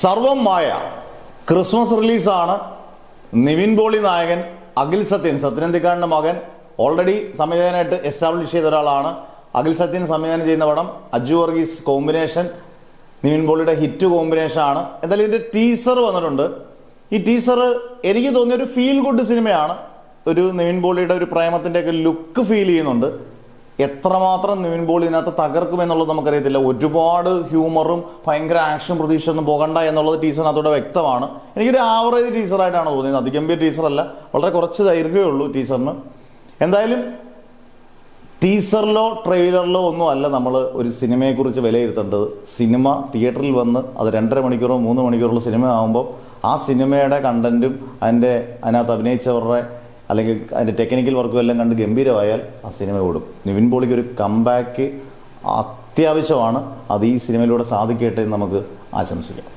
സർവം മായ ക്രിസ്മസ് റിലീസാണ്. നിവിൻ പോളി നായകൻ, അഖിൽ സത്യൻ സത്യനന്ദിക്കാടിന്റെ മകൻ, ഓൾറെഡി സംവിധായകനായിട്ട് എസ്റ്റാബ്ലിഷ് ചെയ്ത ഒരാളാണ്. അഖിൽ സത്യൻ സംവിധാനം ചെയ്യുന്ന പടം, അജു വർഗീസ് കോമ്പിനേഷൻ, നിവിൻ പോളിയുടെ ഹിറ്റ് കോമ്പിനേഷൻ ആണ്. എന്തായാലും ഇതിന്റെ ടീസർ വന്നിട്ടുണ്ട്. ഈ ടീസർ എനിക്ക് തോന്നിയ ഒരു ഫീൽ ഗുഡ് സിനിമയാണ്. ഒരു നിവിൻ പോളിയുടെ ഒരു പ്രേമത്തിന്റെ ഒക്കെ ലുക്ക് ഫീൽ ചെയ്യുന്നുണ്ട്. എത്രമാത്രം നിവിൻ പോളി ഇതിനകത്ത് തകർക്കുമെന്നുള്ളത് നമുക്കറിയത്തില്ല. ഒരുപാട് ഹ്യൂമറും ഭയങ്കര ആക്ഷൻ പ്രതീക്ഷ ഒന്നും പോകണ്ട എന്നുള്ളത് ടീസറിനകത്തൂടെ വ്യക്തമാണ്. എനിക്കൊരു ആവറേജ് ടീസറായിട്ടാണ് തോന്നിയത്. അതിഗംഭീര ടീസറല്ല, വളരെ കുറച്ച് ദൈർഘ്യമേ ഉള്ളൂ ടീസറിന്. എന്തായാലും ടീസറിലോ ട്രെയിലറിലോ ഒന്നും അല്ല നമ്മൾ ഒരു സിനിമയെക്കുറിച്ച് വിലയിരുത്തേണ്ടത്. സിനിമ തിയേറ്ററിൽ വന്ന് അത് 2.5 മണിക്കൂറോ 3 മണിക്കൂറുള്ള സിനിമ ആകുമ്പോൾ ആ സിനിമയുടെ കണ്ടന്റും അതിനകത്ത് അഭിനയിച്ചവരുടെ അല്ലെങ്കിൽ അതിൻ്റെ ടെക്നിക്കൽ വർക്കും എല്ലാം കണ്ട് ഗംഭീരമായാൽ ആ സിനിമ ഓടും. നിവിൻ പോളിക്ക് ഒരു കംബാക്ക് അത്യാവശ്യമാണ്. അത് ഈ സിനിമയിലൂടെ സാധിക്കട്ടെ എന്ന് നമുക്ക് ആശംസിക്കാം.